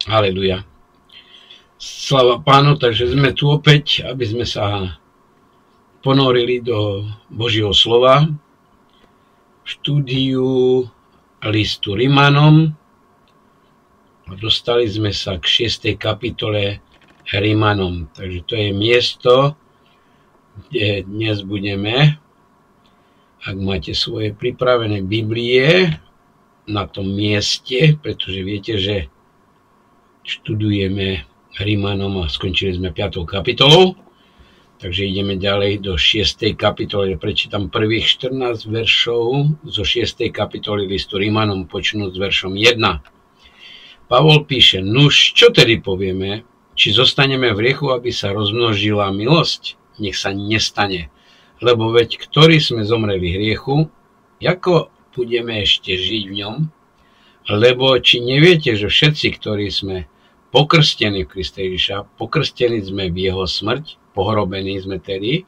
Haleluja. Sláva Pánu, takže sme tu opäť, aby sme sa ponorili do Božieho slova v štúdiu listu Rimanom. Dostali sme sa k 6. kapitole Rimanom. Takže to je miesto, kde dnes budeme, ak máte svoje pripravené Biblie, na tom mieste, pretože viete, že študujeme Rimanom a skončili sme 5. kapitolou. Takže ideme ďalej do 6. kapitoly. Prečítam prvých 14 veršov zo 6. kapitoly listu Rimanom, počnúť s veršom 1. Pavol píše: Nuž, čo tedy povieme? Či zostaneme v hriechu, aby sa rozmnožila milosť? Nech sa nestane. Lebo veď, ktorí sme zomreli hriechu, ako budeme ešte žiť v ňom? Lebo či neviete, že všetci, ktorí sme pokrstení v Kriste Ježiša, pokrstení sme v jeho smrť, pohrobení sme tedy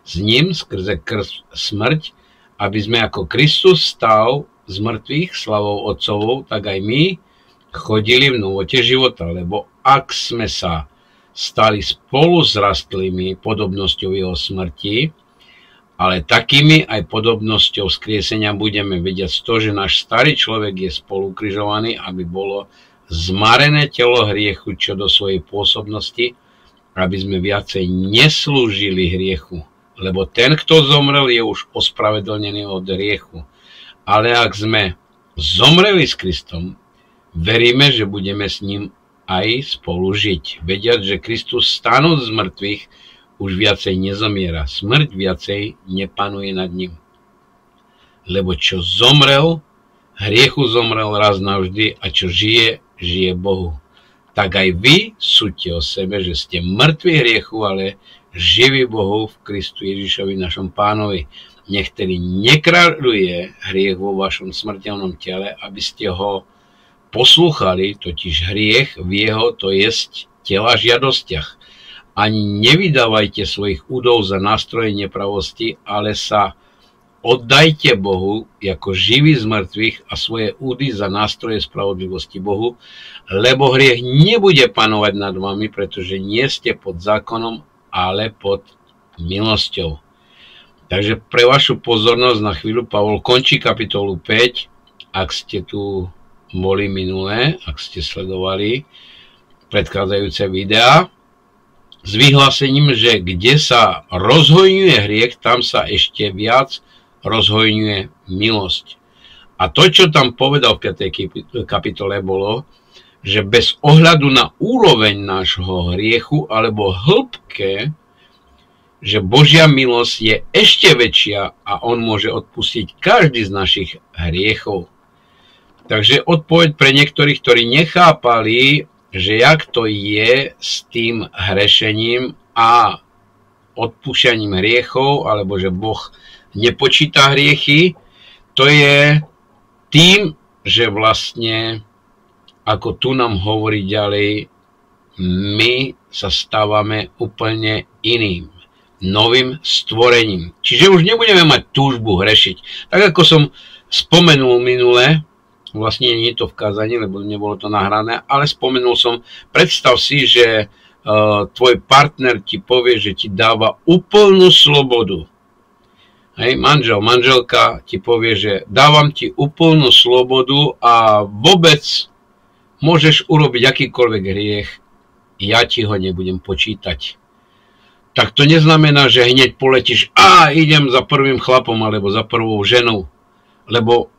s ním skrze krst smrť, aby sme ako Kristus stal z mŕtvych slavou Otcovou, tak aj my chodili v novote života. Lebo ak sme sa stali spolu zrastlými podobnosťou jeho smrti, ale takými aj podobnosťou vzkriesenia budeme vedieť to, že náš starý človek je spolu ukrižovaný, aby bolo zmarené telo hriechu čo do svojej pôsobnosti, aby sme viacej neslúžili hriechu. Lebo ten, kto zomrel, je už ospravedlnený od hriechu. Ale ak sme zomreli s Kristom, veríme, že budeme s ním aj spolu žiť. Vediac, že Kristus stanúc z mŕtvych už viacej nezomiera. Smrť viacej nepanuje nad ním. Lebo čo zomrel, hriechu zomrel raz navždy, a čo žije, žije Bohu. Tak aj vy súďte o sebe, že ste mŕtvi hriechu, ale živí Bohu v Kristu Ježišovi našom Pánovi. Nech tedy nekráľuje hriech vo vašom smrteľnom tele, aby ste ho poslúchali, totiž hriech v jeho, to jest tela žiadostiach. Ani nevydávajte svojich údov za nástroje nepravosti, ale sa oddajte Bohu ako živý z mŕtvych a svoje údy za nástroje spravodlivosti Bohu, lebo hriech nebude panovať nad vami, pretože nie ste pod zákonom, ale pod milosťou. Takže pre vašu pozornosť na chvíľu Pavol končí kapitolu 5, ak ste tu boli minulé, ak ste sledovali predchádzajúce videá, s vyhlásením, že kde sa rozhojňuje hriech, tam sa ešte viac rozhojňuje milosť. A to, čo tam povedal v 5. kapitole, bolo, že bez ohľadu na úroveň nášho hriechu alebo hĺbke, že Božia milosť je ešte väčšia a on môže odpustiť každý z našich hriechov. Takže odpoveď pre niektorých, ktorí nechápali, že jak to je s tým hrešením a odpúšťaním hriechov, alebo že Boh nepočíta hriechy, to je tým, že vlastne, ako tu nám hovorí ďalej, my sa stávame úplne iným, novým stvorením. Čiže už nebudeme mať túžbu hrešiť. Tak ako som spomenul minule, vlastne nie je to v kázaní, lebo nebolo to nahrané, ale spomenul som, predstav si, že tvoj partner ti povie, že ti dáva úplnú slobodu. Hej, manžel, manželka ti povie, že dávam ti úplnú slobodu a vôbec môžeš urobiť akýkoľvek hriech, ja ti ho nebudem počítať. Tak to neznamená, že hneď poletíš a idem za prvým chlapom alebo za prvou ženou, lebo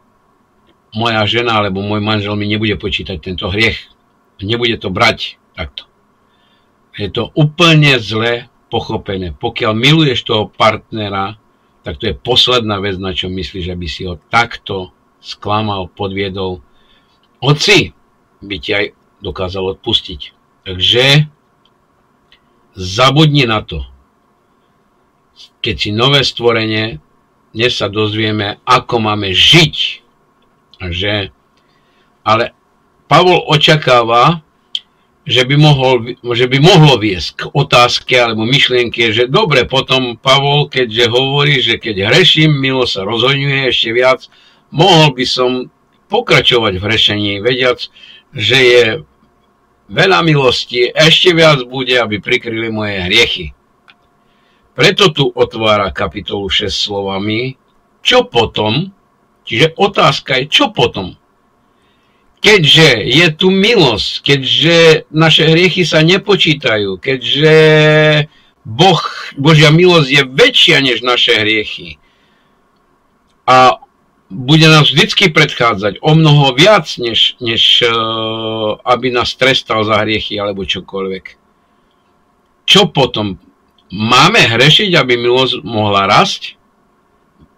moja žena alebo môj manžel mi nebude počítať tento hriech. Nebude to brať takto. Je to úplne zle pochopené. Pokiaľ miluješ toho partnera, tak to je posledná vec, na čo myslíš, aby si ho takto sklamal, podviedol. Hoci by ti aj dokázal odpustiť. Takže zabudni na to. Keď si nové stvorenie, dnes sa dozvieme, ako máme žiť. Ale Pavol očakáva, že by mohlo viesť k otázke alebo myšlienke, že dobre, potom Pavol, keďže hovorí, že keď hreším, milosť sa rozhoňuje ešte viac, mohol by som pokračovať v hrešení, vediac, že je veľa milosti, ešte viac bude, aby prikryli moje hriechy. Preto tu otvára kapitolu 6 slovami, čo potom, čiže otázka je, čo potom. Keďže je tu milosť, keďže naše hriechy sa nepočítajú, keďže Božia milosť je väčšia než naše hriechy a bude nás vždycky predchádzať o mnoho viac, než aby nás trestal za hriechy alebo čokoľvek. Čo potom? Máme hrešiť, aby milosť mohla rásť?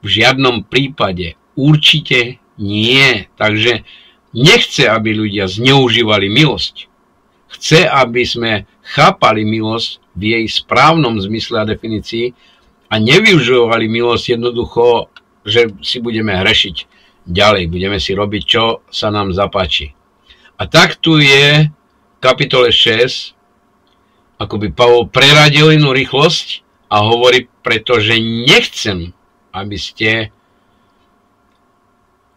V žiadnom prípade. Určite nie. Takže nechce, aby ľudia zneužívali milosť. Chce, aby sme chápali milosť v jej správnom zmysle a definícii a nevyužívali milosť jednoducho, že si budeme hrešiť ďalej. Budeme si robiť, čo sa nám zapáči. A tak tu je v kapitole 6 akoby Pavol preradil inú rýchlosť a hovorí, pretože nechcem, aby ste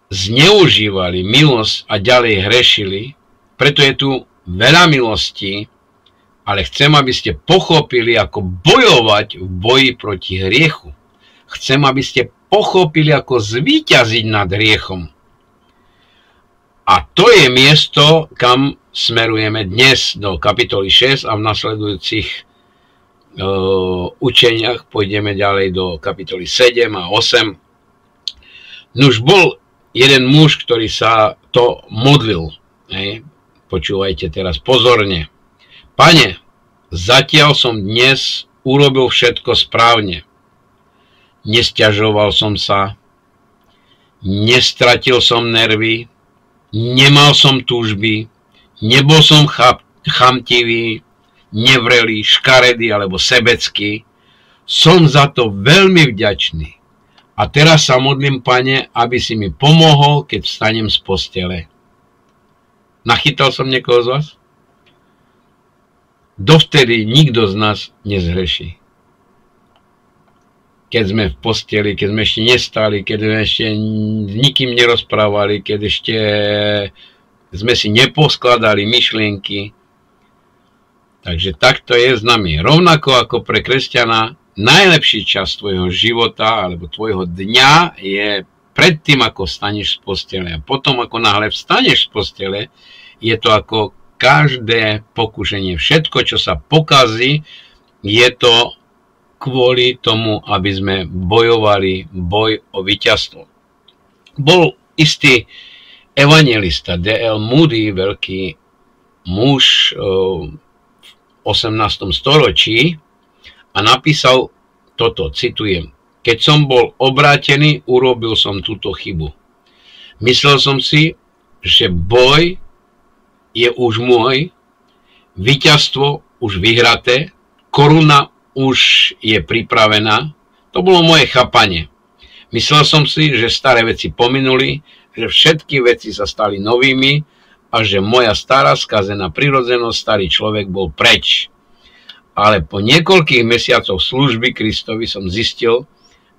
zneužívali milosť a ďalej hrešili, preto je tu veľa milostí, ale chcem, aby ste pochopili, ako bojovať v boji proti hriechu. Chcem, aby ste pochopili, ako zvíťaziť nad hriechom. A to je miesto, kam smerujeme dnes do kapitoly 6 a v nasledujúcich učeniach pôjdeme ďalej do kapitoly 7 a 8. Nuž bol jeden muž, ktorý sa to modlil. Počúvajte teraz pozorne. Pane, zatiaľ som dnes urobil všetko správne. Nesťažoval som sa, nestratil som nervy, nemal som túžby, nebol som chamtivý, nevrelý, škaredý alebo sebecký. Som za to veľmi vďačný. A teraz sa modlím, Pane, aby si mi pomohol, keď vstanem z postele. Nachytal som niekoho z vás? Dovtedy nikto z nás nezhreší. Keď sme v posteli, keď sme ešte nestali, keď sme ešte s nikým nerozprávali, keď ešte sme si neposkladali myšlienky. Takže takto je s nami. Rovnako ako pre kresťana, najlepší čas tvojho života alebo tvojho dňa je predtým, ako vstaneš z postele. A potom, ako náhle vstaneš z postele, je to ako každé pokušenie. Všetko, čo sa pokazí, je to kvôli tomu, aby sme bojovali boj o víťazstvo. Bol istý evangelista D.L. Moody, veľký muž v 18. storočí, a napísal toto, citujem: Keď som bol obrátený, urobil som túto chybu. Myslel som si, že boj je už môj, víťazstvo už vyhraté, koruna už je pripravená. To bolo moje chápanie. Myslel som si, že staré veci pominuli, že všetky veci sa stali novými a že moja stará skazená prirodzenosť, starý človek bol preč. Ale po niekoľkých mesiacoch služby Kristovi som zistil,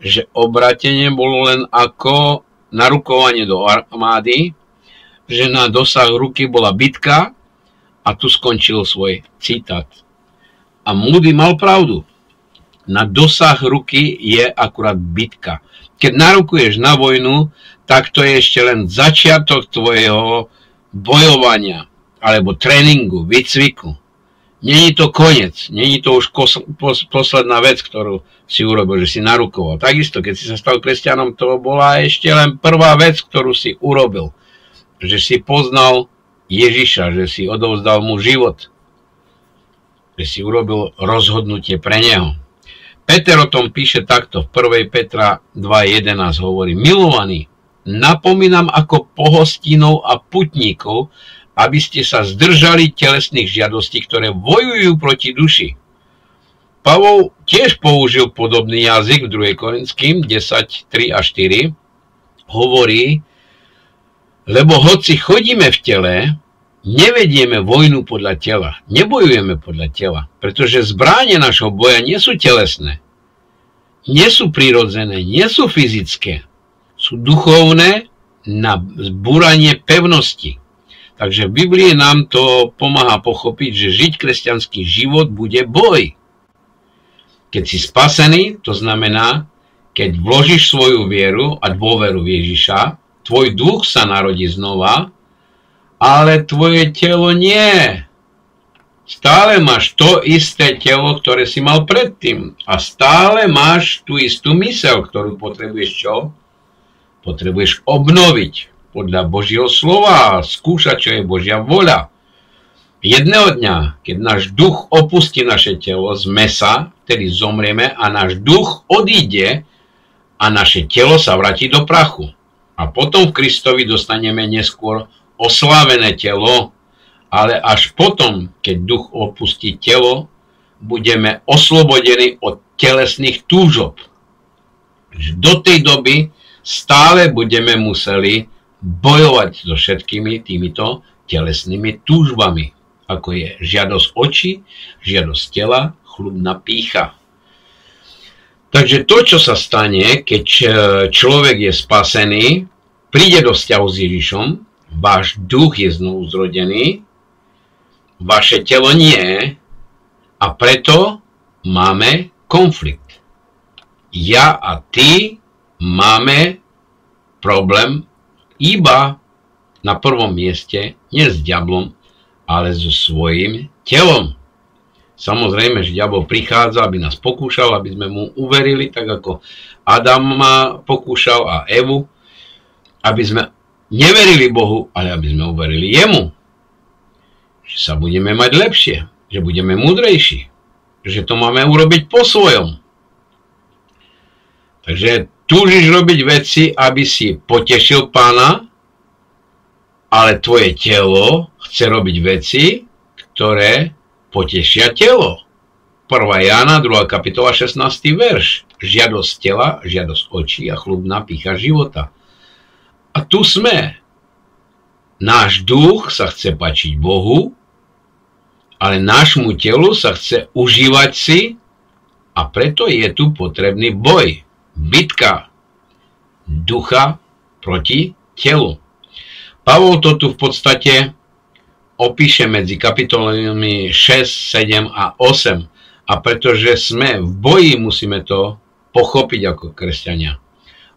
že obrátenie bolo len ako narukovanie do armády, že na dosah ruky bola bitka a tu skončil svoj citát. A Moody mal pravdu. Na dosah ruky je akurát bitka. Keď narukuješ na vojnu, tak to je ešte len začiatok tvojho bojovania alebo tréningu, výcviku. Není to koniec, není to už posledná vec, ktorú si urobil, že si narukoval. Takisto, keď si sa stal kresťanom, to bola ešte len prvá vec, ktorú si urobil. Že si poznal Ježiša, že si odovzdal mu život. Že si urobil rozhodnutie pre neho. Peter o tom píše takto, v 1. Petra 2.11 hovorí: Milovaní, napomínam ako pohostinov a putníkov, aby ste sa zdržali telesných žiadostí, ktoré bojujú proti duši. Pavol tiež použil podobný jazyk v 2. Korinským 10.3 a 4. Hovorí: lebo hoci chodíme v tele, nevedieme vojnu podľa tela. Nebojujeme podľa tela, pretože zbráne našho boja nie sú telesné, nie sú prirodzené, nie sú fyzické. Sú duchovné na zbúranie pevnosti. Takže v Biblii nám to pomáha pochopiť, že žiť kresťanský život bude boj. Keď si spasený, to znamená, keď vložíš svoju vieru a dôveru v Ježiša, tvoj duch sa narodí znova, ale tvoje telo nie. Stále máš to isté telo, ktoré si mal predtým. A stále máš tú istú myseľ, ktorú potrebuješ čo? Potrebuješ obnoviť podľa Božieho slova a skúšať, čo je Božia voľa. Jedného dňa, keď náš duch opustí naše telo z mesa, vtedy zomrieme a náš duch odíde a naše telo sa vráti do prachu. A potom v Kristovi dostaneme neskôr oslávené telo, ale až potom, keď duch opustí telo, budeme oslobodení od telesných túžob. Do tej doby stále budeme museli bojovať so všetkými týmito telesnými túžbami, ako je žiadosť očí, žiadosť tela, chlubná pýcha. Takže to, čo sa stane, keď človek je spasený, príde do vzťahu s Ježišom, váš duch je znovu zrodený, vaše telo nie, a preto máme konflikt. Ja a ty máme problém iba na prvom mieste, nie s diablom, ale so svojím telom. Samozrejme, že diabol prichádza, aby nás pokúšal, aby sme mu uverili, tak ako Adama pokúšal a Evu, aby sme neverili Bohu, ale aby sme uverili jemu. Že sa budeme mať lepšie, že budeme múdrejší, že to máme urobiť po svojom. Takže túžiš robiť veci, aby si potešil Pána, ale tvoje telo chce robiť veci, ktoré potešia telo. 1. Jána, 2. kapitola, 16. verš. Žiadosť tela, žiadosť očí a chlubná pýcha života. A tu sme. Náš duch sa chce páčiť Bohu, ale nášmu telu sa chce užívať si a preto je tu potrebný boj. Bitka ducha proti telu. Pavol to tu v podstate opíše medzi kapitolami 6, 7 a 8. A pretože sme v boji, musíme to pochopiť ako kresťania.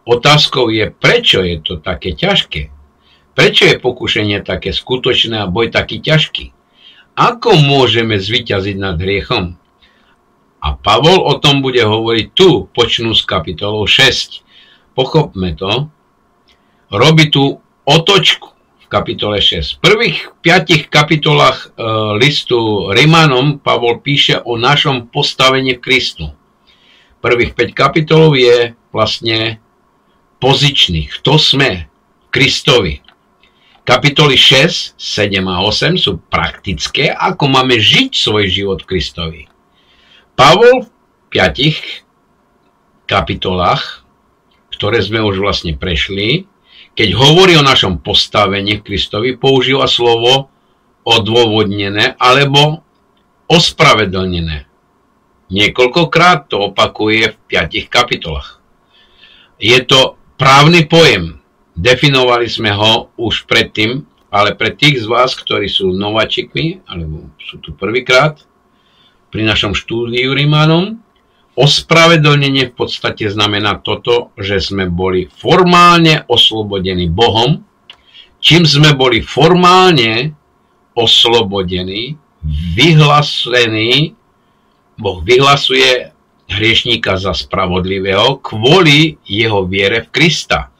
Otázkou je, prečo je to také ťažké? Prečo je pokušenie také skutočné a boj taký ťažký? Ako môžeme zvíťaziť nad hriechom? A Pavol o tom bude hovoriť tu, počnú s kapitolou 6. Pochopme to. Robí tu otočku v kapitole 6. V prvých 5 kapitolách listu Rimanom Pavol píše o našom postavení v Kristu. Prvých 5 kapitolov je vlastne pozičných. Kto sme? Kristovi. Kapitoly 6, 7 a 8 sú praktické, ako máme žiť svoj život v Kristovi. Pavol v 5 kapitolách, ktoré sme už vlastne prešli, keď hovorí o našom postavení v Kristovi, používa slovo odôvodnené alebo ospravedlnené. Niekoľkokrát to opakuje v 5 kapitolách. Je to právny pojem. Definovali sme ho už predtým, ale pre tých z vás, ktorí sú nováčikmi, alebo sú tu prvýkrát pri našom štúdiu Rimanom, ospravedlnenie v podstate znamená toto, že sme boli formálne oslobodení Bohom. Čím sme boli formálne oslobodení, vyhlasení, Boh vyhlasuje hriešníka za spravodlivého kvôli jeho viere v Krista.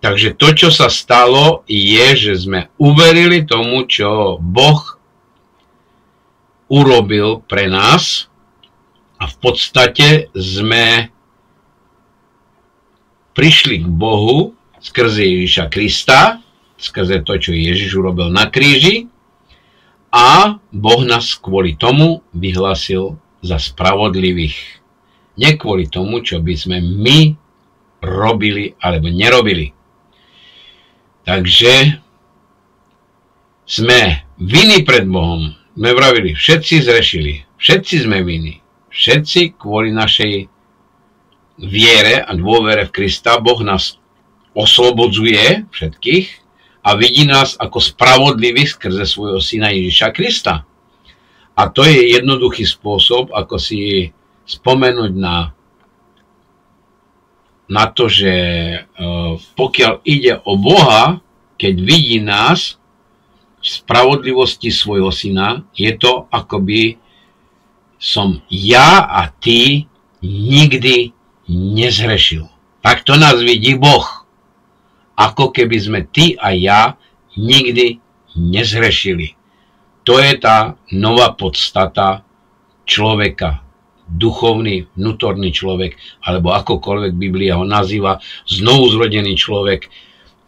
Takže to, čo sa stalo, je, že sme uverili tomu, čo Boh urobil pre nás a v podstate sme prišli k Bohu skrze Ježiša Krista, skrze to, čo Ježiš urobil na kríži, a Boh nás kvôli tomu vyhlásil za spravodlivých. Nie kvôli tomu, čo by sme my robili alebo nerobili. Takže sme vinní pred Bohom. Sme vravili, všetci zrešili, všetci sme vinní. Všetci kvôli našej viere a dôvere v Krista Boh nás oslobodzuje všetkých a vidí nás ako spravodlivých skrze svojho syna Ježiša Krista. A to je jednoduchý spôsob, ako si spomenúť na to, že pokiaľ ide o Boha, keď vidí nás v spravodlivosti svojho syna, je to, akoby som ja a ty nikdy nezhrešil. Tak to nás vidí Boh. Ako keby sme ty a ja nikdy nezhrešili. To je tá nová podstata človeka. Duchovný, vnútorný človek, alebo akokoľvek Biblia ho nazýva, znovuzrodený človek.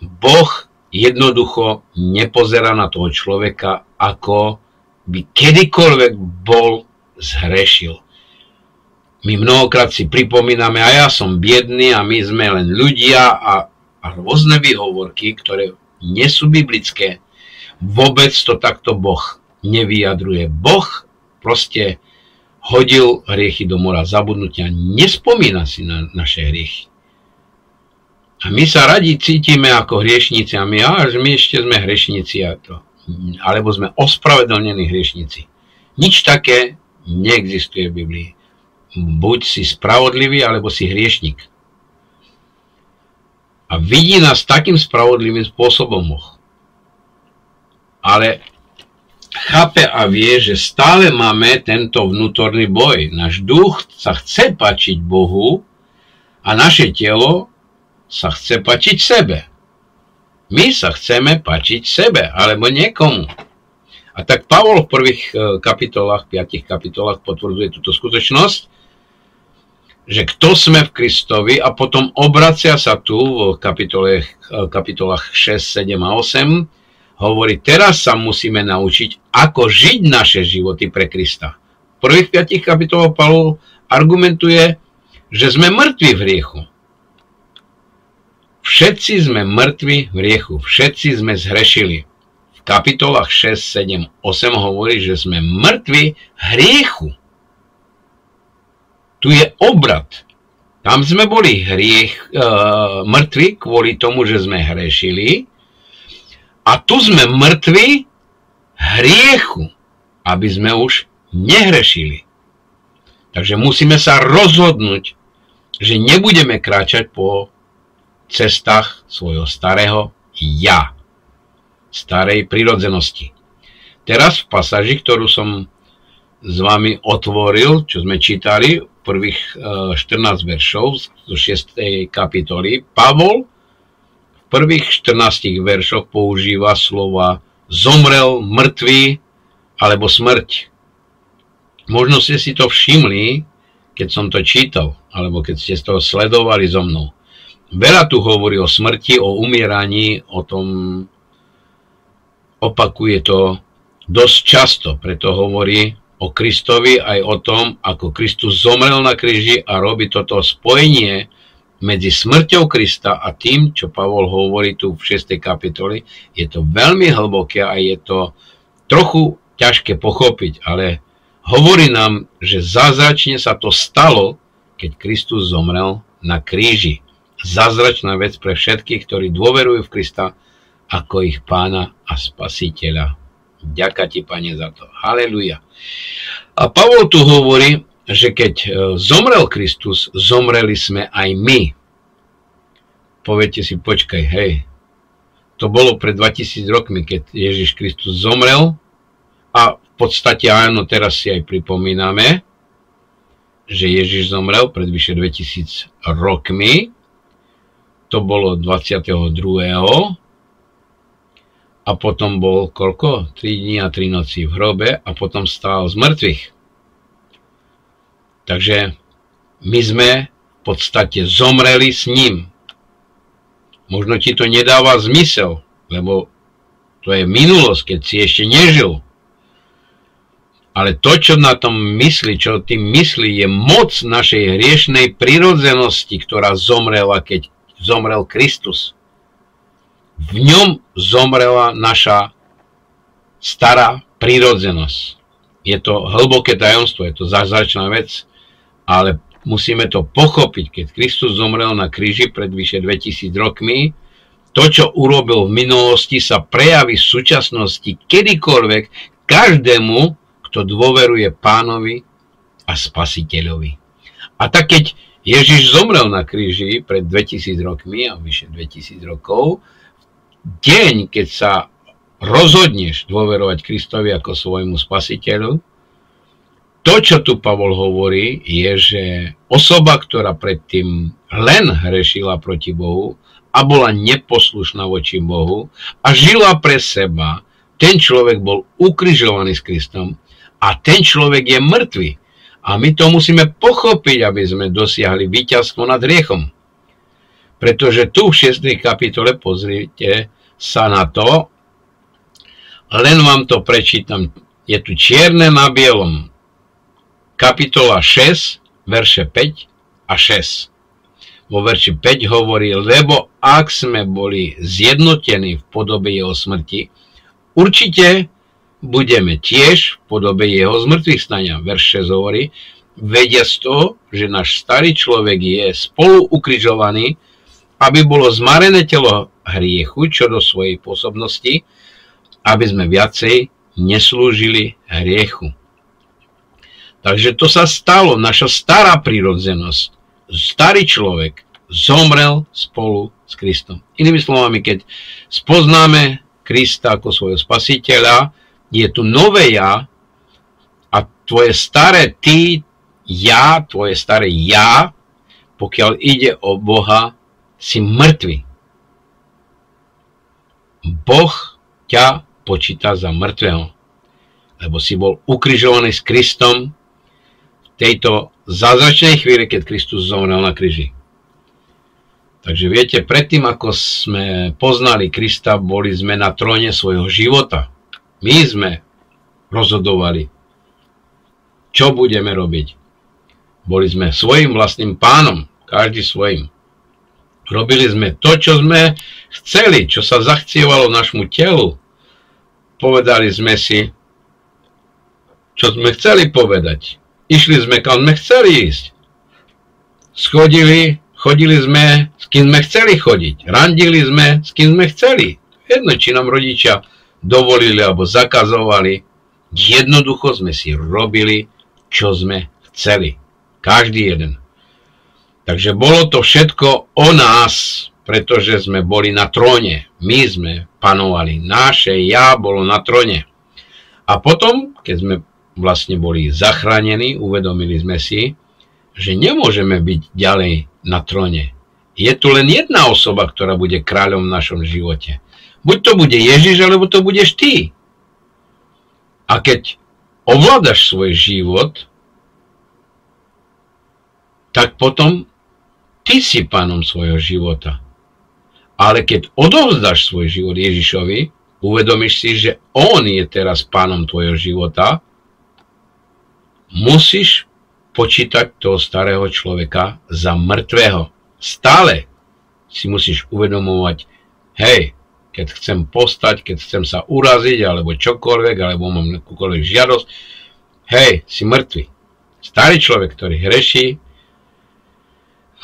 Boh jednoducho nepozerá na toho človeka, ako by kedykoľvek bol zhrešil. My mnohokrát si pripomíname, a ja som biedný a my sme len ľudia a rôzne výhovorky, ktoré nie sú biblické. Vôbec to takto Boh nevyjadruje. Boh proste hodil hriechy do mora zabudnutia, nespomína si na naše hriechy. A my sa radi cítime ako hriešnici a my ešte sme hriešnici, alebo sme ospravedlnení hriešnici. Nič také neexistuje v Biblii. Buď si spravodlivý, alebo si hriešnik. A vidí nás takým spravodlivým spôsobom Boh. Ale chápe a vie, že stále máme tento vnútorný boj. Náš duch sa chce páčiť Bohu a naše telo sa chce páčiť sebe. My sa chceme páčiť sebe, alebo niekomu. A tak Pavol v prvých kapitolách, 5 kapitolách potvrdzuje túto skutočnosť, že kto sme v Kristovi, a potom obracia sa tu v kapitolách 6, 7 a 8, hovorí, teraz sa musíme naučiť, ako žiť naše životy pre Krista. V prvých 5 kapitolách Pavol argumentuje, že sme mŕtvi v hriechu. Všetci sme mŕtvi v hriechu, všetci sme zhrešili. V kapitolách 6, 7, 8 hovorí, že sme mŕtvi hriechu. Tu je obrat. Tam sme boli mŕtvi kvôli tomu, že sme hrešili. A tu sme mŕtvi hriechu, aby sme už nehrešili. Takže musíme sa rozhodnúť, že nebudeme kráčať po cestách svojho starého ja, starej prirodzenosti. Teraz v pasáži, ktorú som s vami otvoril, čo sme čítali, prvých 14 veršov zo 6. kapitoly, Pavol v prvých 14 veršoch používa slova zomrel, mŕtvý alebo smrť. Možno ste si to všimli, keď som to čítal, alebo keď ste to sledovali so mnou. Veľa tu hovorí o smrti, o umieraní, o tom opakuje to dosť často, preto hovorí o Kristovi aj o tom, ako Kristus zomrel na kríži a robí toto spojenie medzi smrťou Krista a tým, čo Pavol hovorí tu v 6. kapitoli. Je to veľmi hlboké a je to trochu ťažké pochopiť, ale hovorí nám, že zázračne sa to stalo, keď Kristus zomrel na kríži. Zázračná vec pre všetkých, ktorí dôverujú v Krista ako ich pána a spasiteľa. Ďaká ti, Pane, za to. Haleluja. A Pavol tu hovorí, že keď zomrel Kristus, zomreli sme aj my. Poviete si, počkaj, hej, to bolo pred 2000 rokmi, keď Ježiš Kristus zomrel a v podstate áno, teraz si aj pripomíname, že Ježiš zomrel pred vyše 2000 rokmi. To bolo 22. A potom bol koľko? 3 dní a 3 noci v hrobe a potom stál z mŕtvych. Takže my sme v podstate zomreli s ním. Možno ti to nedáva zmysel, lebo to je minulosť, keď si ešte nežil. Ale to, čo na tom myslí, čo tým myslí, je moc našej hriešnej prirodzenosti, ktorá zomrela, keď zomrel Kristus. V ňom zomrela naša stará prirodzenosť. Je to hlboké tajomstvo, je to zázračná vec, ale musíme to pochopiť. Keď Kristus zomrel na kríži pred vyše 2000 rokmi, To, čo urobil v minulosti, sa prejaví v súčasnosti kedykoľvek každému, kto dôveruje Pánovi a Spasiteľovi. A tak keď Ježiš zomrel na kríži pred 2000 rokmi a vyše 2000 rokov, deň, keď sa rozhodneš dôverovať Kristovi ako svojmu Spasiteľu, to, čo tu Pavol hovorí, je, že osoba, ktorá predtým len hrešila proti Bohu a bola neposlušná voči Bohu a žila pre seba, ten človek bol ukrižovaný s Kristom a ten človek je mŕtvy. A my to musíme pochopiť, aby sme dosiahli víťazstvo nad hriechom. Pretože tu v 6. kapitole, pozrite sa na to, len vám to prečítam, je tu čierne na bielom. Kapitola 6, verše 5 a 6. Vo verši 5 hovorí, lebo ak sme boli zjednotení v podobe jeho smrti, určite budeme tiež v podobe jeho zmŕtvychvstania. Verš 6 hovorí, vedia z toho, že náš starý človek je spolu ukrižovaný, aby bolo zmarené telo hriechu, čo do svojej pôsobnosti, aby sme viacej neslúžili hriechu. Takže to sa stalo, naša stará prírodzenosť, starý človek zomrel spolu s Kristom. Inými slovami, keď spoznáme Krista ako svojho spasiteľa, je tu nové ja a tvoje staré ty, ja, tvoje staré ja, pokiaľ ide o Boha, si mŕtvy. Boh ťa počíta za mŕtvého, lebo si bol ukrižovaný s Kristom v tejto zázračnej chvíli, keď Kristus zomrel na kríži. Takže viete, predtým, ako sme poznali Krista, boli sme na tróne svojho života. My sme rozhodovali, čo budeme robiť. Boli sme svojím vlastným pánom, každý svojím. Robili sme to, čo sme chceli, čo sa zachcievalo našmu telu. Povedali sme si, čo sme chceli povedať. Išli sme, kam sme chceli ísť. Chodili sme, s kým sme chceli chodiť. Randili sme, s kým sme chceli. Jedno, či nám rodičia dovolili alebo zakazovali. Jednoducho sme si robili, čo sme chceli. Každý jeden. Takže bolo to všetko o nás, pretože sme boli na tróne. My sme panovali. Naše ja bolo na tróne. A potom, keď sme vlastne boli zachránení, uvedomili sme si, že nemôžeme byť ďalej na tróne. Je tu len jedna osoba, ktorá bude kráľom v našom živote. Buď to bude Ježiš, alebo to budeš ty. A keď ovládaš svoj život, tak potom ty si pánom svojho života. Ale keď odovzdáš svoj život Ježišovi, uvedomíš si, že on je teraz pánom tvojho života, musíš počítať toho starého človeka za mŕtvého. Stále si musíš uvedomovať, hej, keď chcem postať, keď chcem sa uraziť, alebo čokoľvek, alebo mám akúkoľvek žiadosť, hej, si mŕtvy. Starý človek, ktorý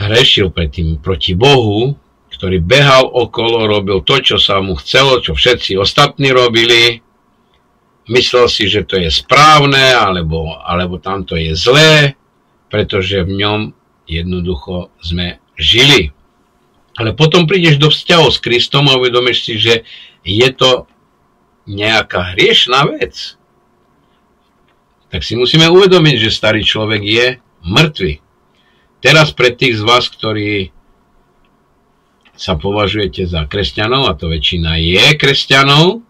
hrešil predtým proti Bohu, ktorý behal okolo, robil to, čo sa mu chcelo, čo všetci ostatní robili, myslel si, že to je správne, alebo tamto je zlé, pretože v ňom jednoducho sme žili. Ale potom prídeš do vzťahu s Kristom a uvedomíš si, že je to nejaká hriešná vec. Tak si musíme uvedomiť, že starý človek je mŕtvy. Teraz pre tých z vás, ktorí sa považujete za kresťanov, a to väčšina je kresťanov,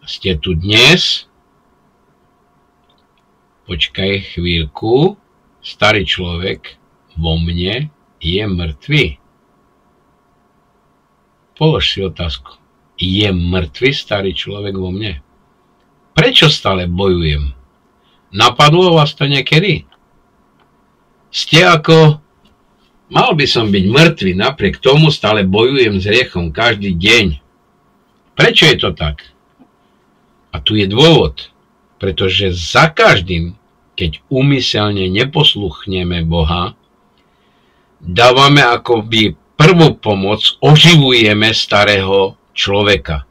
ste tu dnes, počkaj chvíľku, starý človek vo mne je mŕtvy. Polož si otázku. Je mŕtvy starý človek vo mne? Prečo stále bojujem? Napadlo vás to niekedy? Ste ako, mal by som byť mŕtvy, napriek tomu stále bojujem s hriechom každý deň. Prečo je to tak? A tu je dôvod, pretože za každým, keď úmyselne neposluchneme Boha, dávame akoby prvú pomoc oživujeme starého človeka.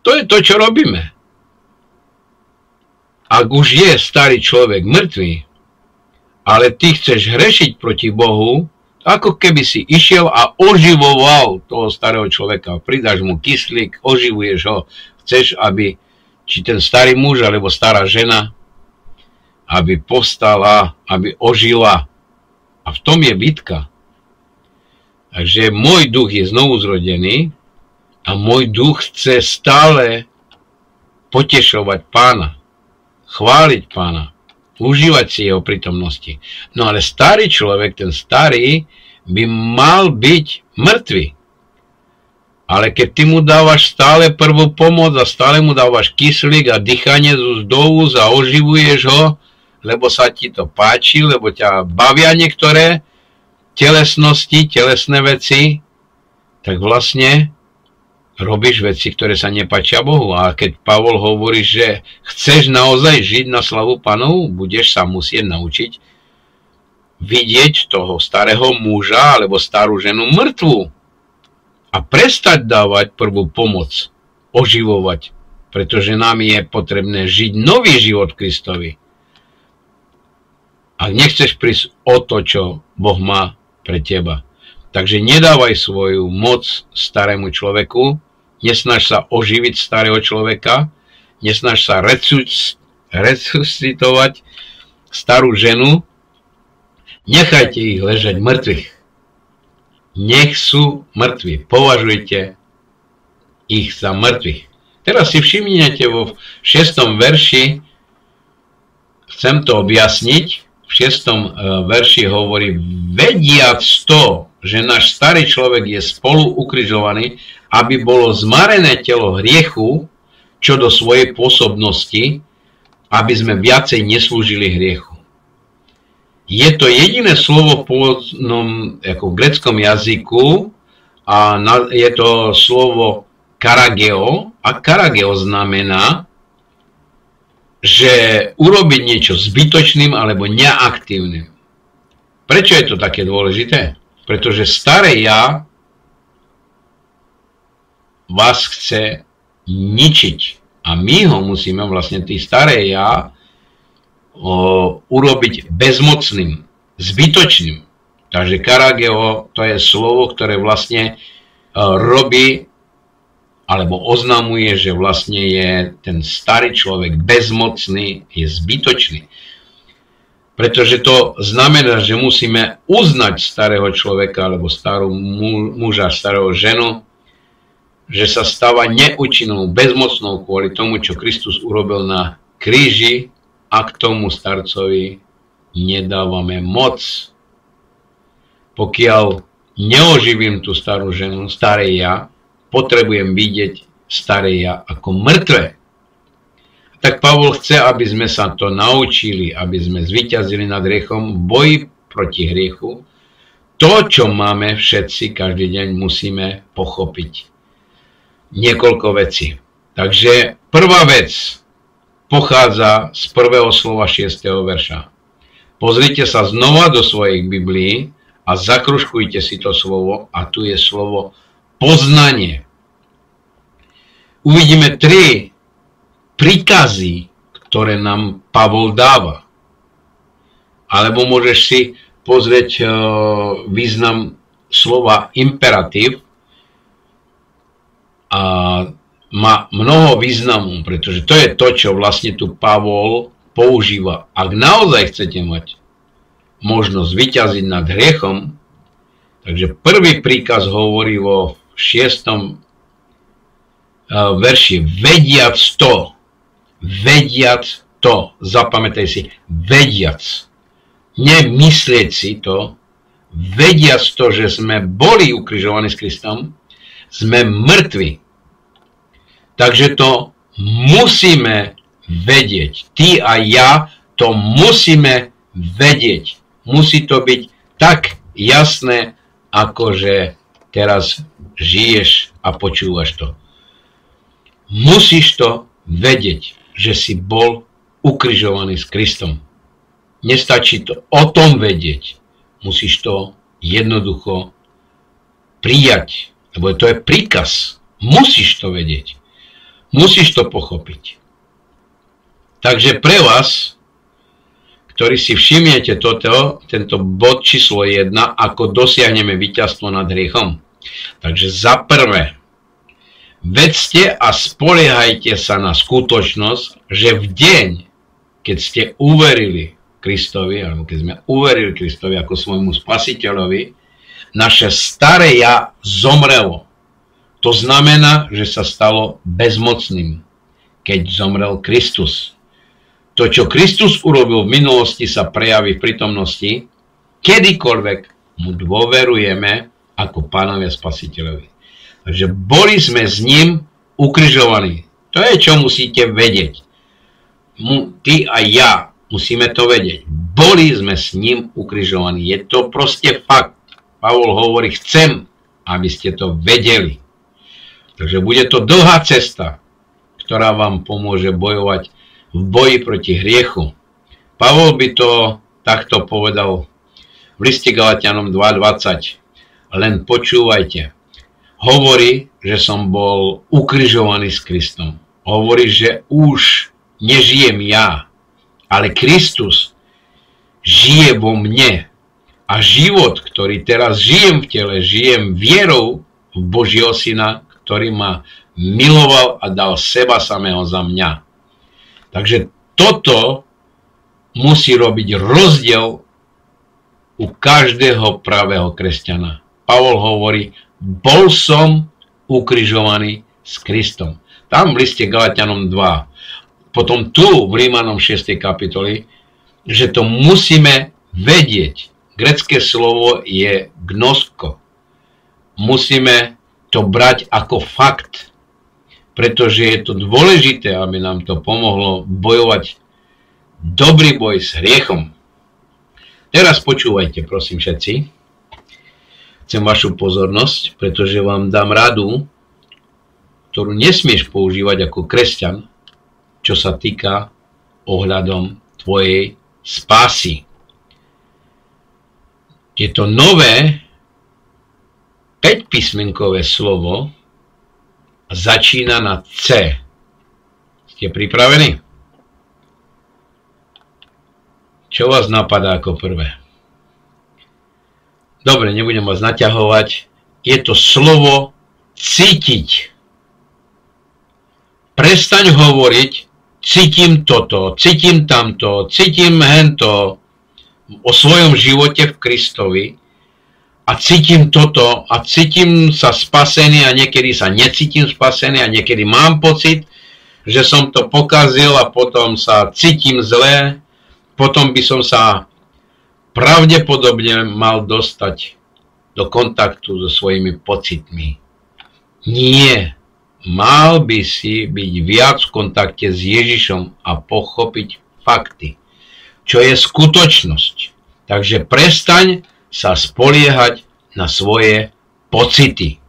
To je to, čo robíme. Ak už je starý človek mŕtvý, ale ty chceš hrešiť proti Bohu, ako keby si išiel a oživoval toho starého človeka. Pridáš mu kyslík, oživuješ ho. Chceš, aby či ten starý muž alebo stará žena, aby povstala, aby ožila. A v tom je bitka. Takže môj duch je znovu zrodený a môj duch chce stále potešovať Pána, chváliť Pána, užívať si jeho prítomnosti. No ale starý človek, ten starý, by mal byť mŕtvy. Ale keď ty mu dávaš stále prvú pomoc a stále mu dávaš kyslík a dýchanie z úst a oživuješ ho, lebo sa ti to páči, lebo ťa bavia niektoré telesnosti, telesné veci, tak vlastne robíš veci, ktoré sa nepáčia Bohu. A keď Pavol hovorí, že chceš naozaj žiť na slavu Pánovu, budeš sa musieť naučiť vidieť toho starého muža alebo starú ženu mŕtvu a prestať dávať prvú pomoc, oživovať, pretože nám je potrebné žiť nový život Kristovi. Ak nechceš prísť o to, čo Boh má pre teba. Takže nedávaj svoju moc starému človeku, nesnaž sa oživiť starého človeka, nesnaž sa resuscitovať starú ženu, nechajte ich ležať mŕtvych. Nech sú mŕtvi. Považujte ich za mŕtvych. Teraz si všimnete vo 6. verši, chcem to objasniť, v 6. verši hovorí, vediac to, že náš starý človek je spolu ukrižovaný, aby bolo zmarené telo hriechu, čo do svojej pôsobnosti, aby sme viacej neslúžili hriechu. Je to jediné slovo v pôvodnom v gréckom jazyku a je to slovo karageo a karageo znamená, že urobiť niečo zbytočným alebo neaktívnym. Prečo je to také dôležité? Pretože staré ja vás chce ničiť a my ho musíme vlastne tí staré ja urobiť bezmocným, zbytočným. Takže karageo to je slovo, ktoré vlastne robí alebo oznamuje, že vlastne je ten starý človek bezmocný, je zbytočný. Pretože to znamená, že musíme uznať starého človeka alebo starú muža, starého ženu, že sa stáva neúčinnou, bezmocnou kvôli tomu, čo Kristus urobil na kríži, a k tomu starcovi nedávame moc. Pokiaľ neoživím tú starú ženu, staré ja, potrebujem vidieť staré ja ako mŕtve. Tak Pavol chce, aby sme sa to naučili, aby sme zvíťazili nad hriechom, boji proti hriechu. To, čo máme všetci, každý deň musíme pochopiť. Niekoľko vecí. Takže prvá vec pochádza z prvého slova 6. verša. Pozrite sa znova do svojich Biblií a zakružkujte si to slovo a tu je slovo poznanie. Uvidíme 3 príkazy, ktoré nám Pavol dáva. Alebo môžeš si pozrieť význam slova imperatív a má mnoho významu, pretože to je to, čo vlastne tu Pavol používa. Ak naozaj chcete mať možnosť vyťaziť nad hriechom, takže prvý príkaz hovorí vo 6. verši vediac to, zapamätaj si, vediac, nemyslieť si to, vediac to, že sme boli ukrižovaní s Kristom, sme mŕtvi. Takže to musíme vedieť. Ty a ja to musíme vedieť. Musí to byť tak jasné, ako že teraz žiješ a počúvaš to. Musíš to vedieť, že si bol ukrižovaný s Kristom. Nestačí to o tom vedieť. Musíš to jednoducho prijať, lebo to je príkaz. Musíš to vedieť. Musíš to pochopiť. Takže pre vás, ktorí si všimnete tento bod číslo 1, ako dosiahneme víťazstvo nad hriechom. Takže za prvé, vedzte a spoliehajte sa na skutočnosť, že v deň, keď ste uverili Kristovi, alebo keď sme uverili Kristovi ako svojmu spasiteľovi, naše staré ja zomrelo. To znamená, že sa stalo bezmocným, keď zomrel Kristus. To, čo Kristus urobil v minulosti, sa prejaví v prítomnosti, kedykoľvek mu dôverujeme ako Pánovi a Spasiteľovi. Takže boli sme s ním ukrižovaní. To je, čo musíte vedieť. Ty a ja musíme to vedieť. Boli sme s ním ukrižovaní. Je to proste fakt. Pavol hovorí, chcem, aby ste to vedeli. Takže bude to dlhá cesta, ktorá vám pomôže bojovať v boji proti hriechu. Pavol by to takto povedal v liste Galatianom 2.20. Len počúvajte. Hovorí, že som bol ukrižovaný s Kristom. Hovorí, že už nežijem ja, ale Kristus žije vo mne. A život, ktorý teraz žijem v tele, žijem vierou v Božieho Syna, ktorý ma miloval a dal seba samého za mňa. Takže toto musí robiť rozdiel u každého pravého kresťana. Pavol hovorí, bol som ukrižovaný s Kristom. Tam v liste Galatianom 2. Potom tu v Rímanom 6. kapitoli, že to musíme vedieť. Grécke slovo je gnosko. Musíme to brať ako fakt, pretože je to dôležité, aby nám to pomohlo bojovať dobrý boj s hriechom. Teraz počúvajte, prosím všetci. Chcem vašu pozornosť, pretože vám dám radu, ktorú nesmieš používať ako kresťan, čo sa týka ohľadom tvojej spásy. Je to nové 5-písmenkové slovo a začína na C. Ste pripravení? Čo vás napadá ako prvé? Dobre, nebudem vás naťahovať. Je to slovo cítiť. Prestaň hovoriť, cítim toto, cítim tamto, cítim hento o svojom živote v Kristovi a cítim toto a cítim sa spasený a niekedy sa necítim spasený a niekedy mám pocit, že som to pokazil a potom sa cítim zle, potom by som sa pravdepodobne mal dostať do kontaktu so svojimi pocitmi. Nie. Mal by si byť viac v kontakte s Ježišom a pochopiť fakty, čo je skutočnosť. Takže prestaň sa spoliehať na svoje pocity